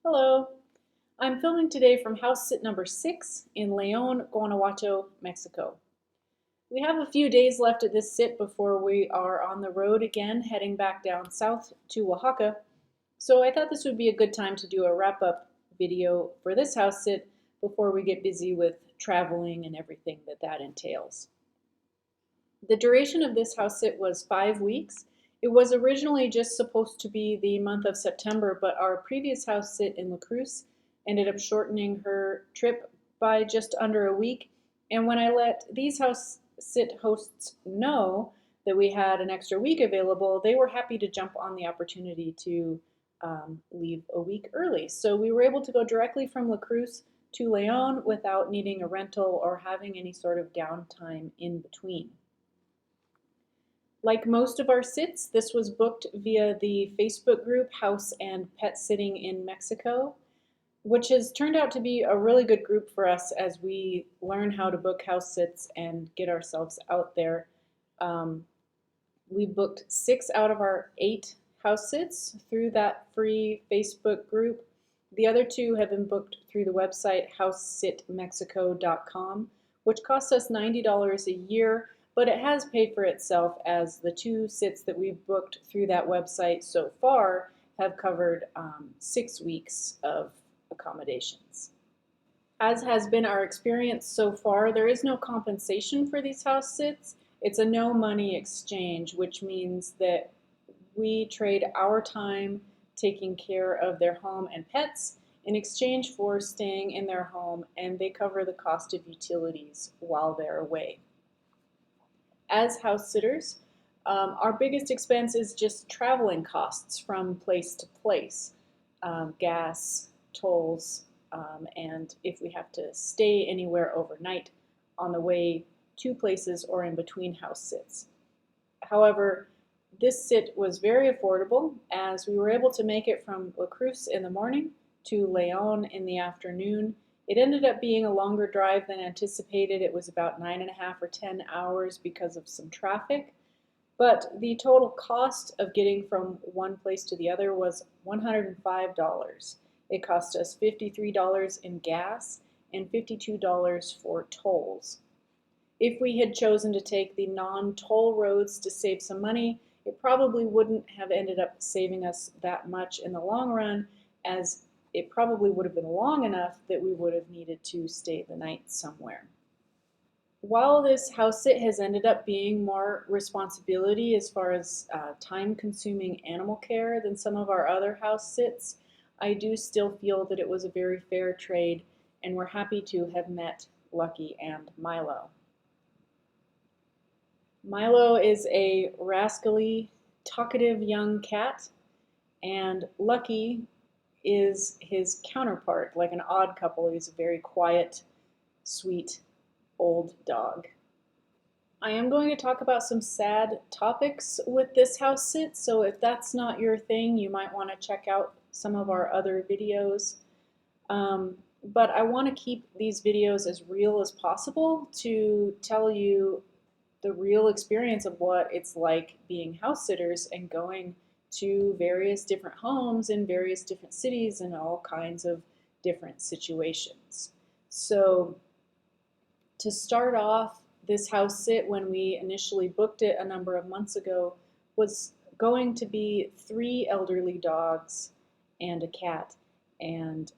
Hello, I'm filming today from house sit number 6 in León, Guanajuato, Mexico. We have a few days left at this sit before we are on the road again, heading back down south to Oaxaca. So I thought this would be a good time to do a wrap-up video for this house sit before we get busy with traveling and everything that entails. The duration of this house sit was 5 weeks. It was originally just supposed to be the month of September, but our previous house sit in La Cruz ended up shortening her trip by just under a week. And when I let these house sit hosts know that we had an extra week available, they were happy to jump on the opportunity to leave a week early. So we were able to go directly from La Cruz to León without needing a rental or having any sort of downtime in between. Like most of our sits, this was booked via the Facebook group House and Pet Sitting in Mexico, which has turned out to be a really good group for us as we learn how to book house sits and get ourselves out there. We booked 6 out of our 8 house sits through that free Facebook group. The other 2 have been booked through the website housesitmexico.com, which costs us $90 a year, but it has paid for itself as the 2 sits that we've booked through that website so far have covered 6 weeks of accommodations. As has been our experience so far, there is no compensation for these house sits. It's a no money exchange, which means that we trade our time taking care of their home and pets in exchange for staying in their home, and they cover the cost of utilities while they're away. As house sitters, our biggest expense is just traveling costs from place to place, gas, tolls, and if we have to stay anywhere overnight on the way to places or in between house sits. However, this sit was very affordable as we were able to make it from La Cruz in the morning to León in the afternoon. It ended up being a longer drive than anticipated. It was about 9.5 or 10 hours because of some traffic. But the total cost of getting from one place to the other was $105. It cost us $53 in gas and $52 for tolls. If we had chosen to take the non-toll roads to save some money, it probably wouldn't have ended up saving us that much in the long run, as it probably would have been long enough that we would have needed to stay the night somewhere. While this house sit has ended up being more responsibility as far as time-consuming animal care than some of our other house sits, I do still feel that it was a very fair trade, and we're happy to have met Lucky and Milo. Milo is a rascally, talkative young cat, and Lucky is his counterpart, like an odd couple. He's a very quiet, sweet, old dog. I am going to talk about some sad topics with this house sit, so if that's not your thing, you might want to check out some of our other videos. But I want to keep these videos as real as possible to tell you the real experience of what it's like being house sitters and going to various different homes in various different cities in all kinds of different situations. So to start off, this house sit, when we initially booked it a number of months ago, was going to be 3 elderly dogs and a cat. And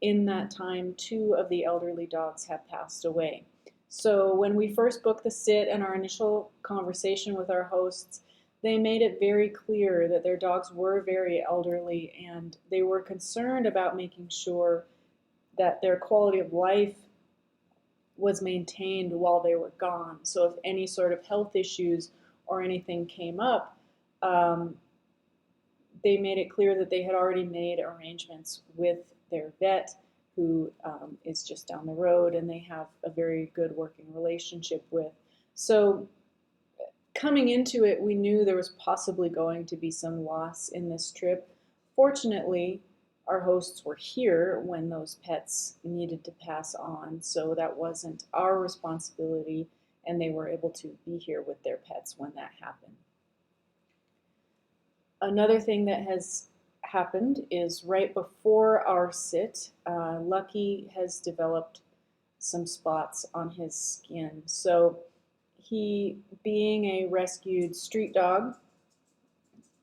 in that time, 2 of the elderly dogs have passed away. So when we first booked the sit and our initial conversation with our hosts, they made it very clear that their dogs were very elderly and they were concerned about making sure that their quality of life was maintained while they were gone. So if any sort of health issues or anything came up, they made it clear that they had already made arrangements with their vet, who is just down the road, and they have a very good working relationship with. So coming into it, we knew there was possibly going to be some loss in this trip. Fortunately, our hosts were here when those pets needed to pass on, so that wasn't our responsibility, and they were able to be here with their pets when that happened. Another thing that has happened is right before our sit, Lucky has developed some spots on his skin. So he, being a rescued street dog,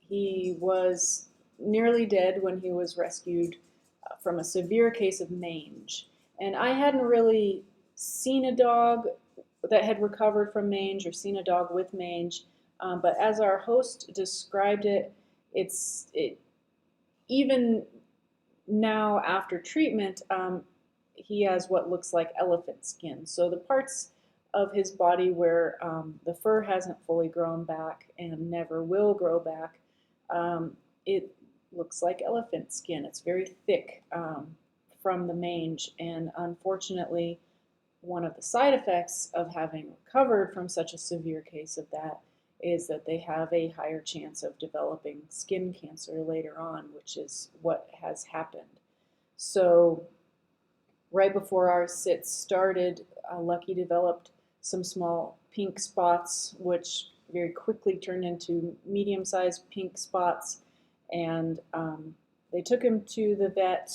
he was nearly dead when he was rescued from a severe case of mange. And I hadn't really seen a dog that had recovered from mange or seen a dog with mange. But as our host described it, even now after treatment, he has what looks like elephant skin. So the parts of his body where the fur hasn't fully grown back and never will grow back, it looks like elephant skin. It's very thick from the mange, and unfortunately, one of the side effects of having recovered from such a severe case of that is that they have a higher chance of developing skin cancer later on, which is what has happened. So right before our sit started, Lucky developed some small pink spots, which very quickly turned into medium-sized pink spots. And they took him to the vet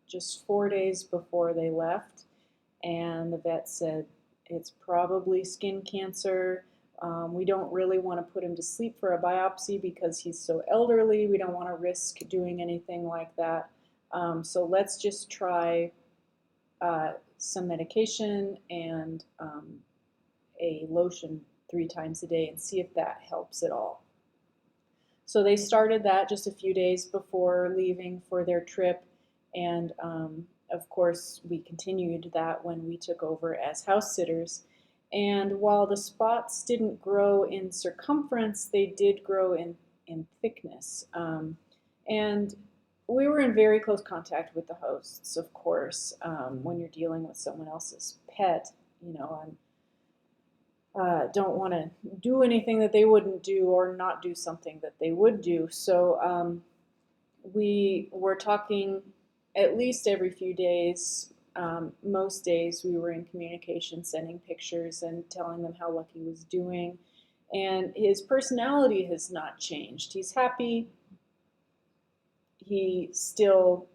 just 4 days before they left. And the vet said, it's probably skin cancer. We don't really want to put him to sleep for a biopsy because he's so elderly. We don't want to risk doing anything like that. So let's just try some medication and a lotion 3 times a day and see if that helps at all. So they started that just a few days before leaving for their trip, and of course we continued that when we took over as house sitters. And while the spots didn't grow in circumference, they did grow in thickness. And we were in very close contact with the hosts, of course. When you're dealing with someone else's pet, you know, don't want to do anything that they wouldn't do or not do something that they would do. So we were talking at least every few days. Most days we were in communication, sending pictures and telling them how Lucky was doing. And his personality has not changed. He's happy. He still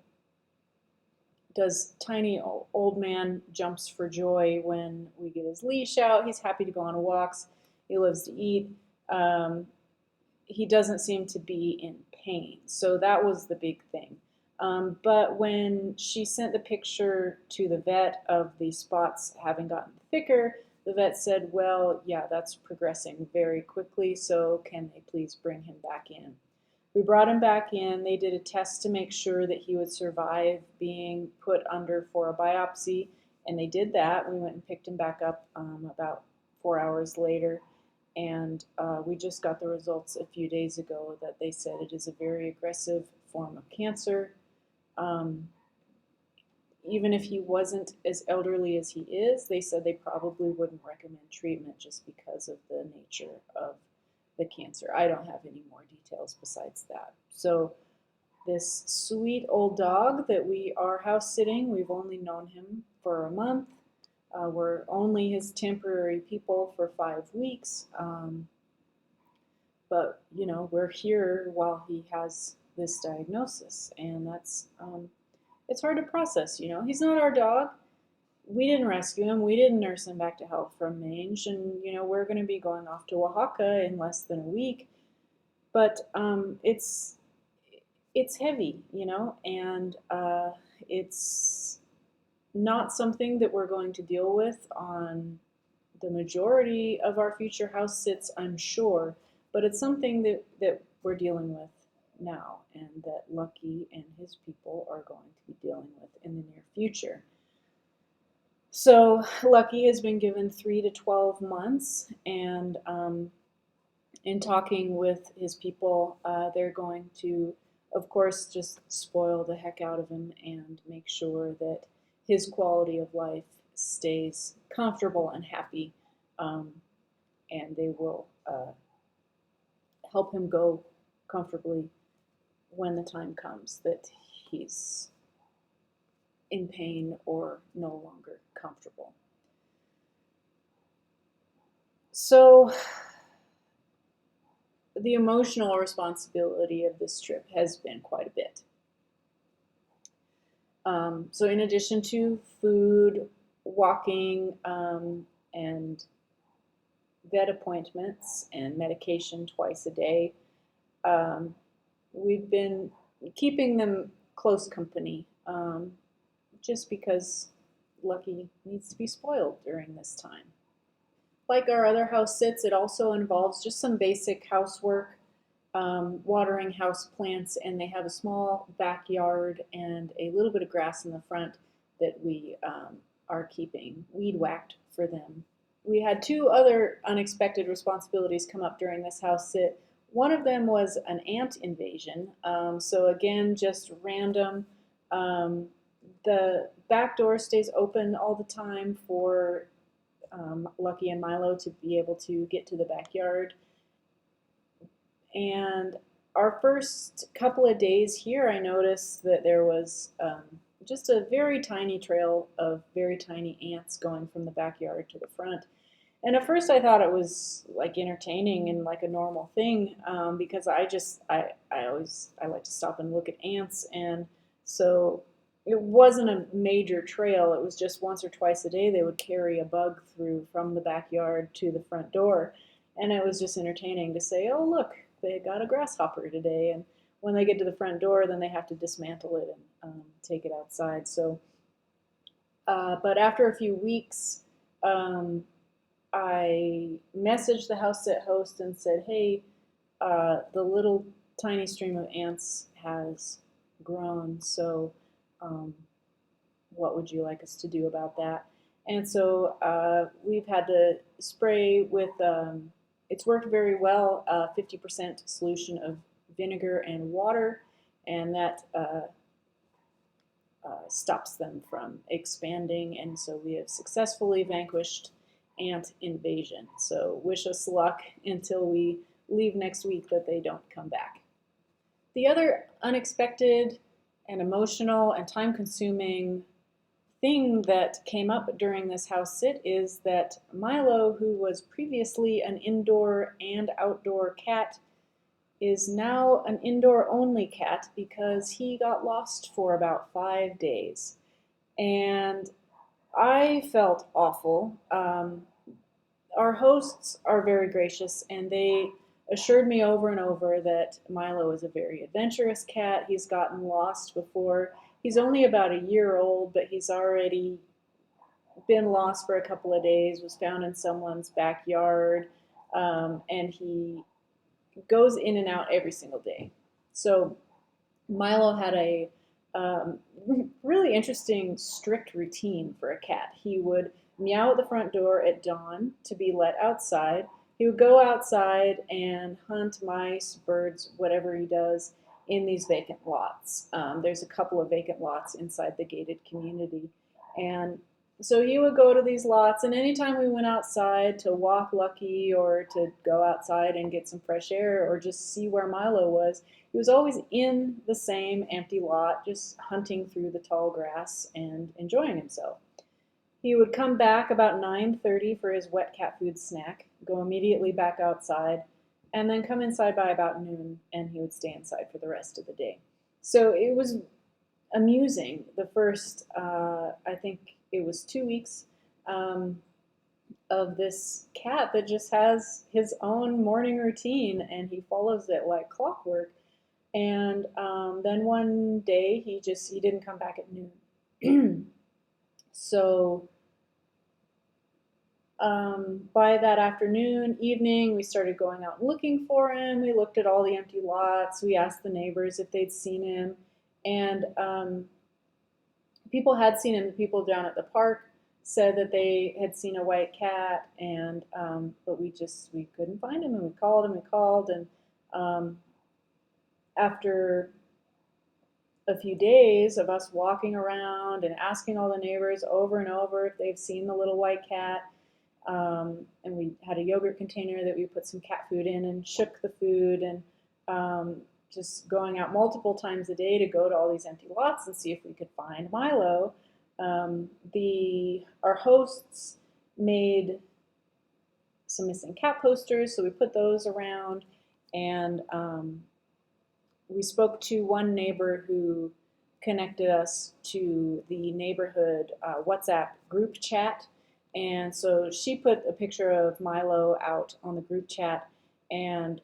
does tiny old man jumps for joy when we get his leash out. He's happy to go on walks. He loves to eat. He doesn't seem to be in pain. So that was the big thing. But when she sent the picture to the vet of the spots having gotten thicker, the vet said, well, yeah, that's progressing very quickly, so can they please bring him back in? We brought him back in. They did a test to make sure that he would survive being put under for a biopsy, and they did that. We went and picked him back up about 4 hours later, and we just got the results a few days ago that they said it is a very aggressive form of cancer. Even if he wasn't as elderly as he is, they said they probably wouldn't recommend treatment just because of the nature of the cancer. I don't have any more details besides that. So this sweet old dog that we are house sitting, we've only known him for a month. We're only his temporary people for 5 weeks. But, you know, we're here while he has this diagnosis, and that's it's hard to process, you know. He's not our dog. We didn't rescue him. We didn't nurse him back to health from mange, and you know we're going to be going off to Oaxaca in less than a week. But it's heavy, you know, and it's not something that we're going to deal with on the majority of our future house sits, I'm sure. But it's something that we're dealing with now, and that Lucky and his people are going to be dealing with in the near future. So Lucky has been given 3 to 12 months, and in talking with his people, they're going to, of course, just spoil the heck out of him and make sure that his quality of life stays comfortable and happy, and they will help him go comfortably when the time comes that he's in pain or no longer comfortable. So the emotional responsibility of this trip has been quite a bit. So in addition to food, walking, and vet appointments and medication twice a day, um, we've been keeping them close company, just because Lucky needs to be spoiled during this time. Like our other house sits, it also involves just some basic housework, watering house plants, and they have a small backyard and a little bit of grass in the front that we are keeping weed whacked for them. We had two other unexpected responsibilities come up during this house sit. One of them was an ant invasion. So again, just random. Um, the back door stays open all the time for Lucky and Milo to be able to get to the backyard. And our first couple of days here, I noticed that there was just a very tiny trail of very tiny ants going from the backyard to the front. And at first I thought it was like entertaining and like a normal thing, because I like to stop and look at ants, and so it wasn't a major trail. It was just once or twice a day they would carry a bug through from the backyard to the front door, and it was just entertaining to say, oh look, they got a grasshopper today, and when they get to the front door, then they have to dismantle it and take it outside. So, but after a few weeks, I messaged the house sit host and said, hey, the little tiny stream of ants has grown, so what would you like us to do about that? And so we've had to spray with, it's worked very well, 50% solution of vinegar and water, and that stops them from expanding, and so we have successfully vanquished ant invasion. So wish us luck until we leave next week that they don't come back. The other unexpected and emotional and time-consuming thing that came up during this house sit is that Milo, who was previously an indoor and outdoor cat, is now an indoor-only cat because he got lost for about 5 days. And I felt awful. Our hosts are very gracious, and they assured me over and over that Milo is a very adventurous cat. He's gotten lost before. He's only about a year old, but he's already been lost for a couple of days, was found in someone's backyard, and he goes in and out every single day. So Milo had a really interesting, strict routine for a cat. He would meow at the front door at dawn to be let outside. He would go outside and hunt mice, birds, whatever he does in these vacant lots. There's a couple of vacant lots inside the gated community. And so he would go to these lots, and anytime we went outside to walk Lucky or to go outside and get some fresh air or just see where Milo was, he was always in the same empty lot, just hunting through the tall grass and enjoying himself. He would come back about 9:30 for his wet cat food snack, go immediately back outside, and then come inside by about noon, and he would stay inside for the rest of the day. So it was amusing. The first, I think it was 2 weeks, of this cat that just has his own morning routine, and he follows it like clockwork. And then one day he didn't come back at noon. So by that afternoon, evening, we started going out and looking for him. We looked at all the empty lots. We asked the neighbors if they'd seen him. And people had seen him. The people down at the park said that they had seen a white cat, and but we couldn't find him, and we called, and after a few days of us walking around and asking all the neighbors over and over if they've seen the little white cat, and we had a yogurt container that we put some cat food in and shook the food, and just going out multiple times a day to go to all these empty lots and see if we could find Milo. Our hosts made some missing cat posters, so we put those around, And we spoke to one neighbor who connected us to the neighborhood WhatsApp group chat. And so she put a picture of Milo out on the group chat. And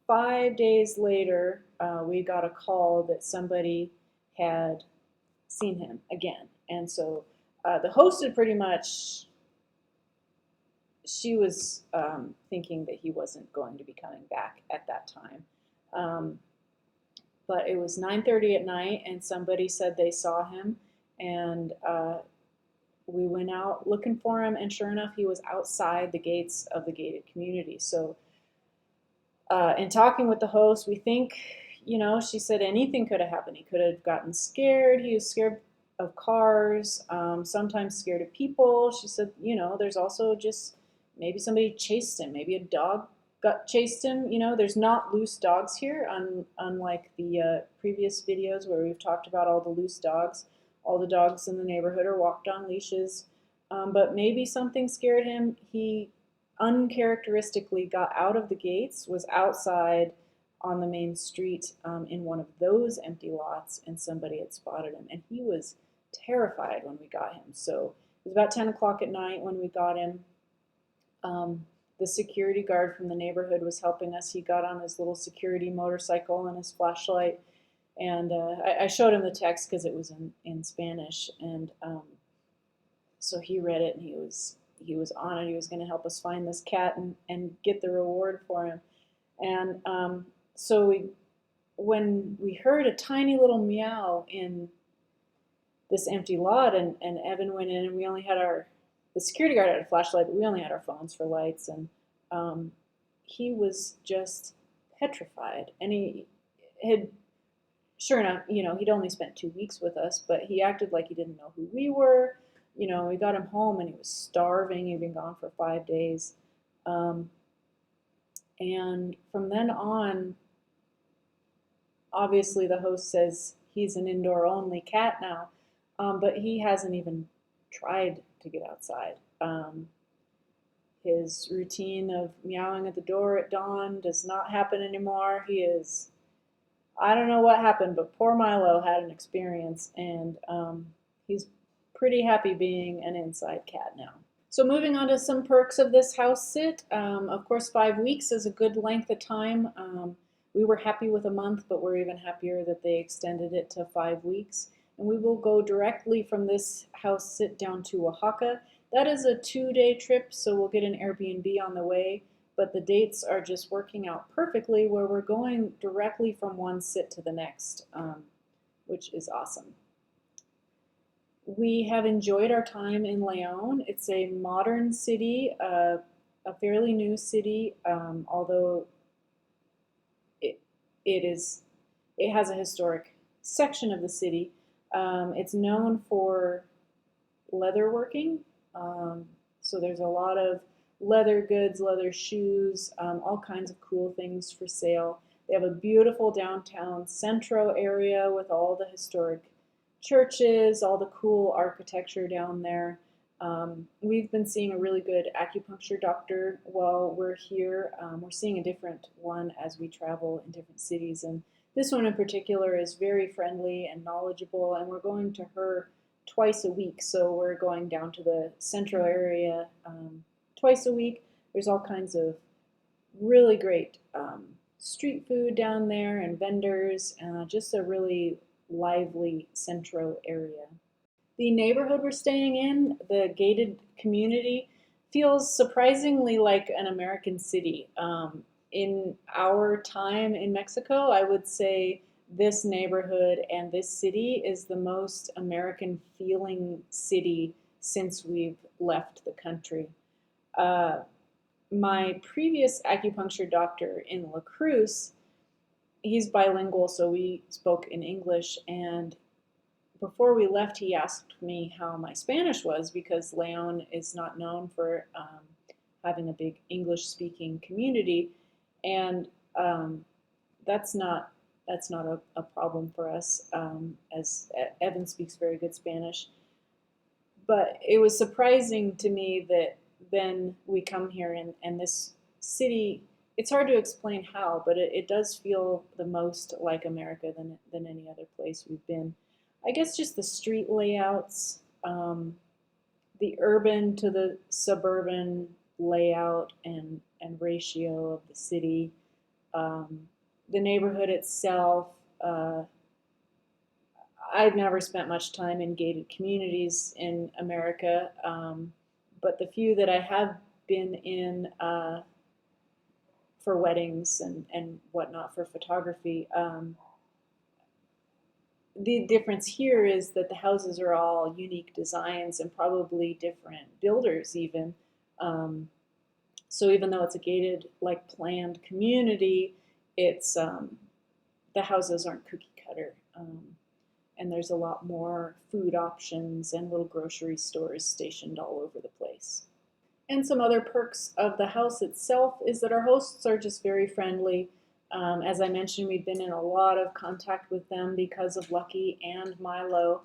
5 days later, we got a call that somebody had seen him again. And so the host had pretty much, she was thinking that he wasn't going to be coming back at that time. But it was 9:30 at night, and somebody said they saw him, and we went out looking for him, and sure enough, he was outside the gates of the gated community. So in talking with the host, we think, she said anything could have happened. He could have gotten scared. He was scared of cars, sometimes scared of people. She said, there's also just maybe somebody chased him. Maybe a dog chased him. There's not loose dogs here, unlike the previous videos where we've talked about all the loose dogs. All the dogs in the neighborhood are walked on leashes. But maybe something scared him. He uncharacteristically got out of the gates, was outside on the main street in one of those empty lots, and somebody had spotted him. And he was terrified when we got him. So it was about 10 o'clock at night when we got him. The security guard from the neighborhood was helping us. He got on his little security motorcycle and his flashlight. And I showed him the text because it was in Spanish. And so he read it, and he was on it. He was going to help us find this cat and get the reward for him. And so when we heard a tiny little meow in this empty lot, and Evan went in, and we only had the security guard had a flashlight, but we only had our phones for lights, and he was just petrified. And he had, sure enough, he'd only spent 2 weeks with us, but he acted like he didn't know who we were. We got him home, and he was starving. He'd been gone for 5 days. And from then on, obviously the host says he's an indoor-only cat now, but he hasn't even tried to get outside. His routine of meowing at the door at dawn does not happen anymore. I don't know what happened, but poor Milo had an experience, and he's pretty happy being an inside cat now. So moving on to some perks of this house sit. Of course, 5 weeks is a good length of time. We were happy with a month, but we're even happier that they extended it to 5 weeks. And we will go directly from this house sit down to Oaxaca. That is a 2-day trip, so we'll get an Airbnb on the way, but the dates are just working out perfectly where we're going directly from one sit to the next, which is awesome. We have enjoyed our time in León. It's a modern city, a fairly new city, although it has a historic section of the city. It's known for leatherworking, so there's a lot of leather goods, leather shoes, all kinds of cool things for sale. They have a beautiful downtown centro area with all the historic churches, all the cool architecture down there. We've been seeing a really good acupuncture doctor while we're here. We're seeing a different one as we travel in different cities, and this one in particular is very friendly and knowledgeable, and we're going to her twice a week. So we're going down to the central area twice a week. There's all kinds of really great street food down there and vendors, just a really lively centro area. The neighborhood we're staying in, the gated community, feels surprisingly like an American city. In our time in Mexico, I would say this neighborhood and this city is the most American feeling city since we've left the country. My previous acupuncture doctor in La Cruz, he's bilingual, so we spoke in English, and before we left, he asked me how my Spanish was, because León is not known for having a big English-speaking community, and that's not a problem for us, as Evan speaks very good Spanish. But it was surprising to me that then we come here, and this city it's hard to explain how, but it does feel the most like America than any other place we've been. I guess just the street layouts, the urban to the suburban layout and ratio of the city, um, the neighborhood itself. I've never spent much time in gated communities in America, but the few that I have been in for weddings and whatnot for photography, the difference here is that the houses are all unique designs and probably different builders even. Um, so even though it's a gated, like planned community, it's the houses aren't cookie cutter. And there's a lot more food options and little grocery stores stationed all over the place. And some other perks of the house itself is that our hosts are just very friendly. As I mentioned, we've been in a lot of contact with them because of Lucky and Milo.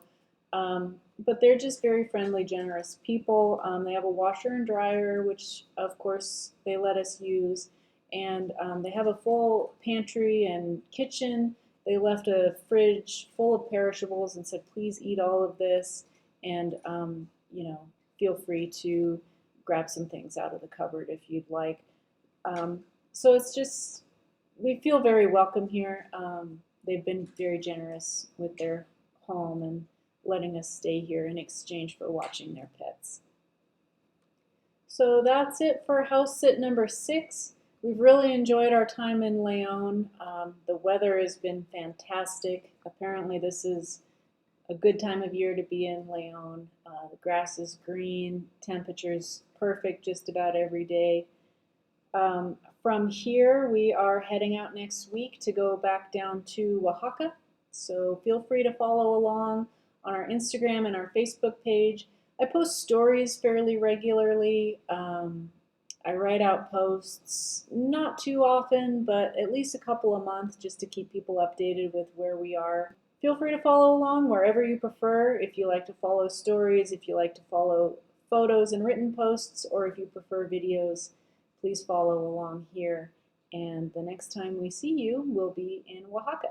But they're just very friendly, generous people. They have a washer and dryer, which of course they let us use. And they have a full pantry and kitchen. They left a fridge full of perishables and said, please eat all of this. And, feel free to grab some things out of the cupboard if you'd like. So it's just, we feel very welcome here. They've been very generous with their home and letting us stay here in exchange for watching their pets. So that's it for house sit number 6. We've really enjoyed our time in León. The weather has been fantastic. Apparently this is a good time of year to be in León. The grass is green, temperature's perfect just about every day. From here, we are heading out next week to go back down to Oaxaca. So feel free to follow along on our Instagram and our Facebook page. I post stories fairly regularly. I write out posts, not too often, but at least a couple a month just to keep people updated with where we are. Feel free to follow along wherever you prefer. If you like to follow stories, if you like to follow photos and written posts, or if you prefer videos, please follow along here. And the next time we see you will be in Oaxaca.